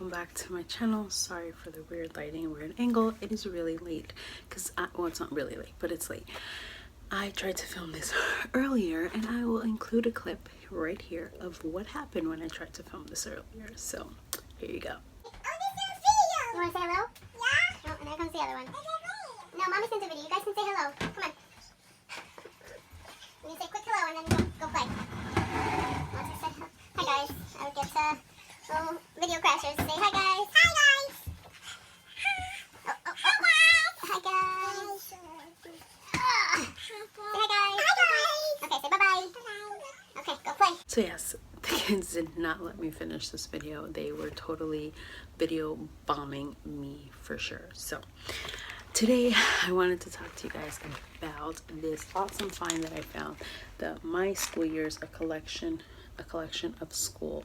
welcome back to my channel. Sorry for the weird lighting and weird angle. It is really late because well, it's not really late, but it's late. I tried to film this earlier and I will include a clip right here of what happened when I tried to film this earlier. So here you go. You want to say hello? Yeah. Oh, and there comes the other one. No, Mommy sent a video. You guys can say hello. Come on. You can say quick hello and then go play. Once I said hi guys, I would get little video crashers. Say hi guys. Hi guys. Oh, oh, oh. Hi guys. Say hi guys. Hi guys. Okay, say bye-bye. Bye-bye. Okay, go play. So yes, the kids did not let me finish this video. They were totally video bombing me for sure. So today I wanted to talk to you guys about this awesome find that I found. My school years, a collection of school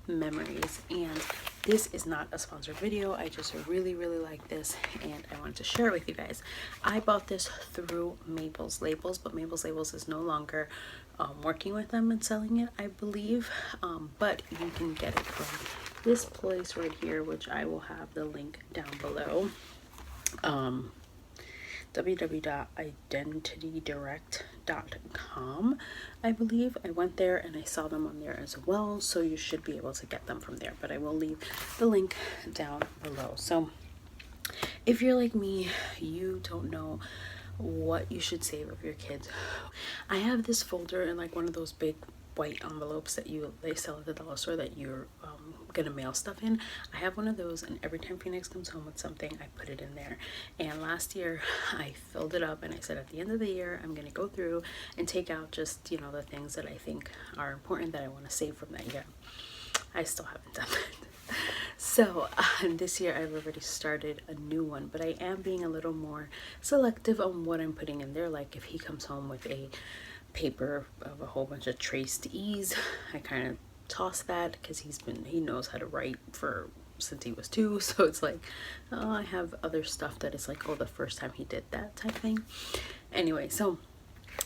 memories, and this is not a sponsored video. I just really like this and I wanted to share it with you guys. I bought this through Mabel's Labels, but Mabel's Labels is no longer working with them and selling it, I believe, but you can get it from this place right here, which I will have the link down below. www.identitydirect.com, I believe. I went there and I saw them on there as well, so you should be able to get them from there, but I will leave the link down below. So if you're like me, you don't know what you should save of your kids. I have this folder in like one of those big white envelopes that they sell at the dollar store that you're gonna mail stuff in. I have one of those, and every time Phoenix comes home with something, I put it in there. And last year I filled it up and I said at the end of the year I'm gonna go through and take out just, you know, the things that I think are important that I want to save from that year. I still haven't done that. So this year I've already started a new one, but I am being a little more selective on what I'm putting in there. Like if he comes home with a paper of a whole bunch of traced E's, I kind of toss that because he knows how to write since he was 2, so it's like, oh, I have other stuff that is like, oh, the first time he did that type thing. Anyway, so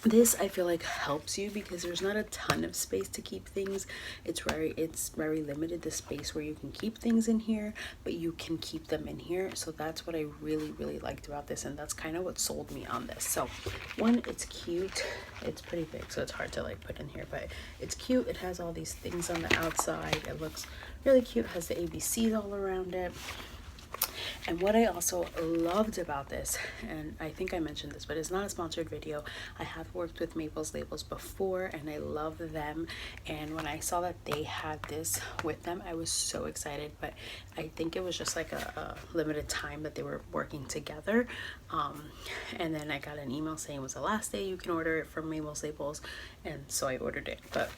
this I feel like helps you because there's not a ton of space to keep things. It's very limited, the space where you can keep things in here, but you can keep them in here. So that's what I really liked about this, and that's kind of what sold me on this. So one, it's cute. It's pretty big, so it's hard to like put in here, but it's cute. It has all these things on the outside. It looks really cute. It has the ABCs all around it. And what I also loved about this, and I think I mentioned this, but it's not a sponsored video. I have worked with Mabel's Labels before and I love them. And when I saw that they had this with them, I was so excited. But I think it was just like a limited time that they were working together. And then I got an email saying it was the last day you can order it from Mabel's Labels. And so I ordered it. But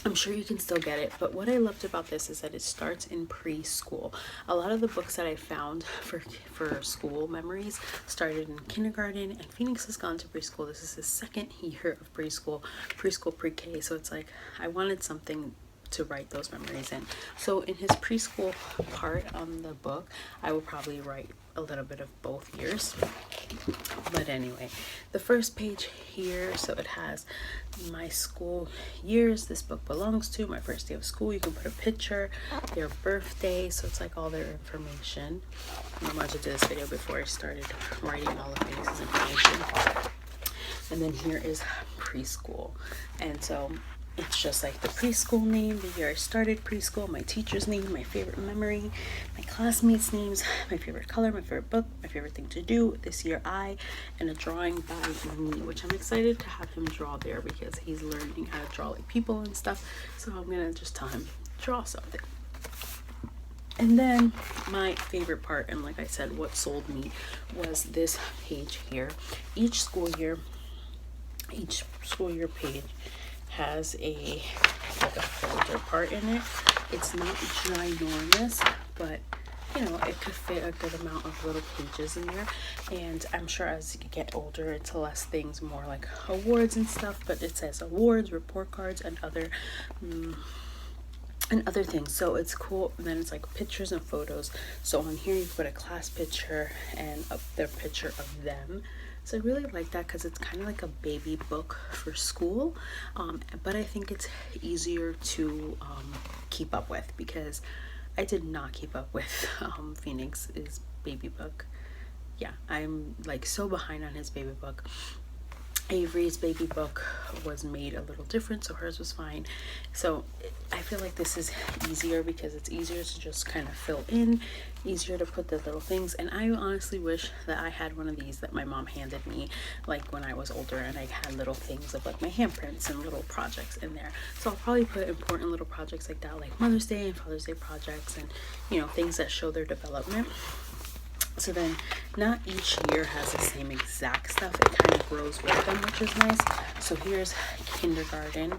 I'm sure you can still get it, but what I loved about this is that it starts in preschool. A lot of the books that I found for school memories started in kindergarten, and Phoenix has gone to preschool. This is his second year of preschool, pre-K, so it's like I wanted something to write those memories in. So in his preschool part on the book, I will probably write a little bit of both years. But anyway, the first page here, so it has my school years this book belongs to, my first day of school. You can put a picture, their birthday, so it's like all their information. I wanted to do this video before I started writing all of Phoenix's information. And then here is preschool, and so it's just like the preschool name, the year I started preschool, my teacher's name, my favorite memory, my classmates' names, my favorite color, my favorite book, my favorite thing to do, this year and a drawing by me, which I'm excited to have him draw there because he's learning how to draw like people and stuff. So I'm gonna just tell him, draw something. And then my favorite part, and like I said, what sold me was this page here. Each school year page has a folder part in it. It's not ginormous, but you know, it could fit a good amount of little pages in there. And I'm sure as you get older, it's less things, more like awards and stuff, but it says awards, report cards, and other things. So it's cool. And then it's like pictures and photos. So on here you put a class picture and their picture of them. So I really like that because it's kind of like a baby book for school, but I think it's easier to keep up with because I did not keep up with Phoenix's baby book. Yeah, I'm like so behind on his baby book. Avery's baby book was made a little different, so hers was fine. So I feel like this is easier because it's easier to just kind of fill in, easier to put the little things. And I honestly wish that I had one of these that my mom handed me like when I was older, and I had little things of like my handprints and little projects in there. So I'll probably put important little projects like that, like Mother's Day and Father's Day projects, and you know, things that show their development. So then not each year has the same exact stuff. It kind of grows with them, which is nice. So here's kindergarten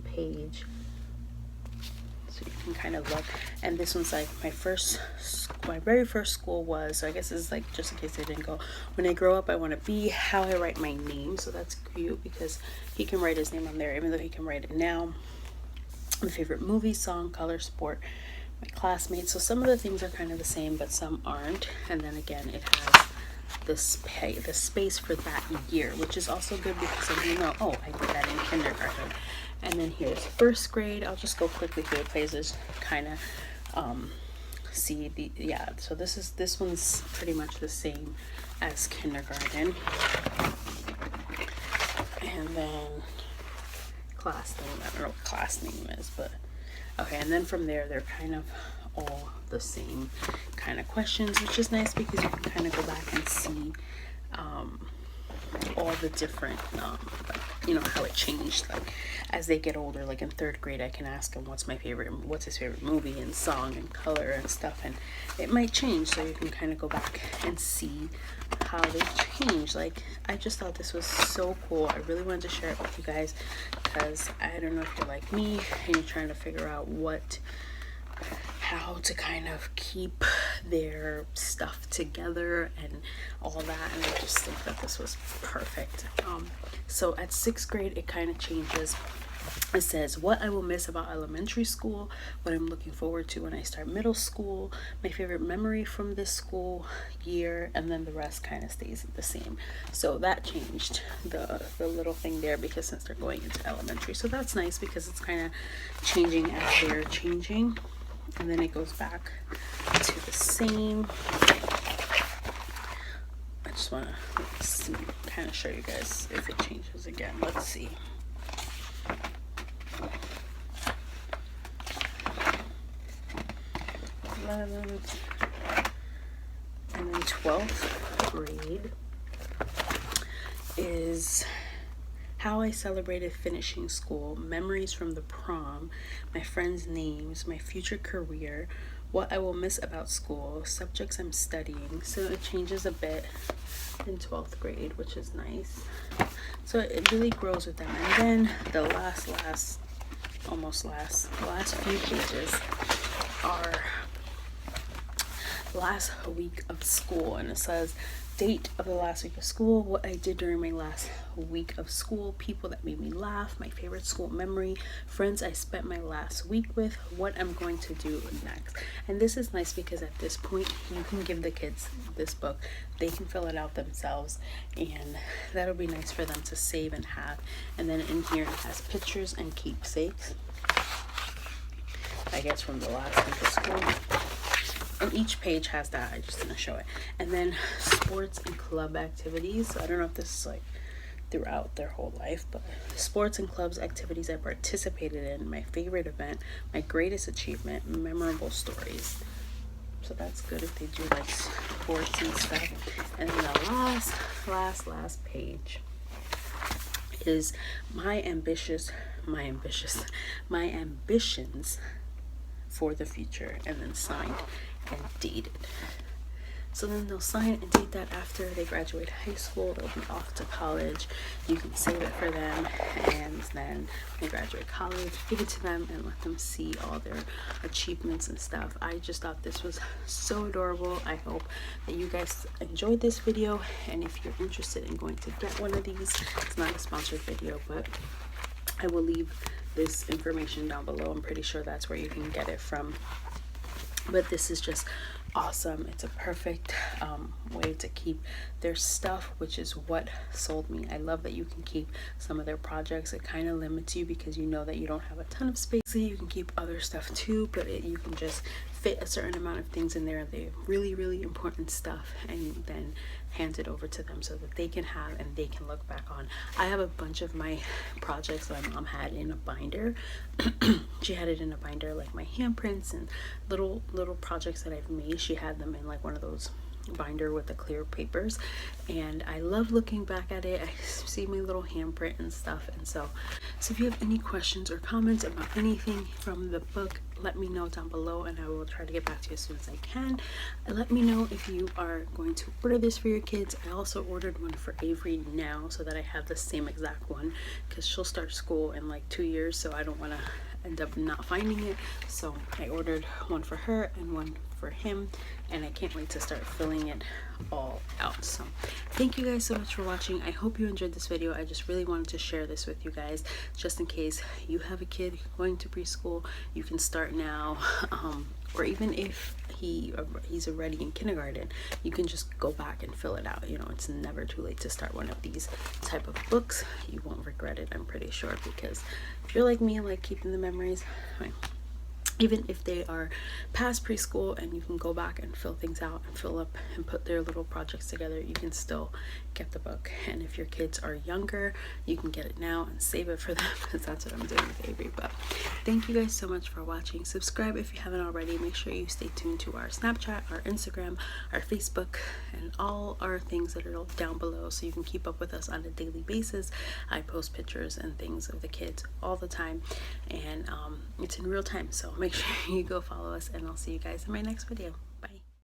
page. So you can kind of look. And this one's like my very first school was, so I guess this is like just in case they didn't go, when I grow up I want to be, how I write my name. So that's cute because he can write his name on there even though he can write it now. My favorite movie, song, color, sport, my classmates. So some of the things are kind of the same, but some aren't. And then again, it has the space for that year, which is also good because then you know, oh, I did that in kindergarten. And then here's first grade. I'll just go quickly through the pages, kind of see the, yeah. So this one's pretty much the same as kindergarten. And then class name. I don't know what class name is, but okay. And then from there, they're kind of all the same kind of questions, which is nice because you can kind of go back and see all the different, like, you know, how it changed. Like as they get older, like in third grade, I can ask him what's his favorite movie and song and color and stuff, and it might change. So you can kind of go back and see how they change. Like I just thought this was so cool. I really wanted to share it with you guys because I don't know if you're like me and you're trying to figure out how to kind of keep their stuff together and all that, and I just think that this was perfect. So at 6th grade it kind of changes. It says what I will miss about elementary school, what I'm looking forward to when I start middle school, my favorite memory from this school year, and then the rest kind of stays the same. So that changed the little thing there because since they're going into elementary, so that's nice because it's kind of changing as they're changing. And then it goes back to the same. I just want to kind of show you guys if it changes again. Let's see. And then 12th grade is how I celebrated finishing school, memories from the prom, my friends' names, my future career, what I will miss about school, subjects I'm studying. So it changes a bit in 12th grade, which is nice. So it really grows with them. And then the last few pages are last week of school, and it says date of the last week of school, what I did during my last week of school, people that made me laugh, my favorite school memory, friends I spent my last week with, what I'm going to do next. And this is nice because at this point you can give the kids this book, they can fill it out themselves, and that'll be nice for them to save and have. And then in here it has pictures and keepsakes, I guess from the last week of school. And each page has that. I just didn't show it. And then sports and club activities. So I don't know if this is like throughout their whole life, but sports and clubs activities I participated in, my favorite event, my greatest achievement, memorable stories. So that's good if they do like sports and stuff. And then the last page is my ambitions for the future, and then signed and dated. So then they'll sign and date that after they graduate high school. They'll be off to college. You can save it for them, and then when they graduate college, give it to them and let them see all their achievements and stuff. I just thought this was so adorable. I hope that you guys enjoyed this video, and if you're interested in going to get one of these, it's not a sponsored video, but I will leave this information down below. I'm pretty sure that's where you can get it from. But this is just awesome. It's a perfect way to keep their stuff, which is what sold me. I love that you can keep some of their projects. It kind of limits you because you know that you don't have a ton of space, so you can keep other stuff too, but you can just fit a certain amount of things in there, the really important stuff, and then hand it over to them so that they can have and they can look back on. I have a bunch of my projects that my mom had in a binder. She had it in a binder, like my handprints and little projects that I've made. She had them in like one of those binder with the clear papers, and I love looking back at it. I see my little handprint and stuff. And so if you have any questions or comments about anything from the book, let me know down below and I will try to get back to you as soon as I can. Let me know if you are going to order this for your kids. I also ordered one for Avery now so that I have the same exact one, because she'll start school in like 2 years, so I don't want to end up not finding it. So I ordered one for her and one for him, and I can't wait to start filling it all out. So thank you guys so much for watching. I hope you enjoyed this video. I just really wanted to share this with you guys, just in case you have a kid going to preschool. You can start now, or even if he's already in kindergarten, you can just go back and fill it out. You know, it's never too late to start one of these type of books. You won't regret it, I'm pretty sure, because if you're like me, like keeping the memories, even if they are past preschool and you can go back and fill things out and fill up and put their little projects together, you can still get the book. And if your kids are younger, you can get it now and save it for them, because that's what I'm doing with Avery. But thank you guys so much for watching. Subscribe if you haven't already. Make sure you stay tuned to our Snapchat, our Instagram, our Facebook, and all our things that are down below, so you can keep up with us on a daily basis. I post pictures and things of the kids all the time, and it's in real time, so make sure you go follow us, and I'll see you guys in my next video.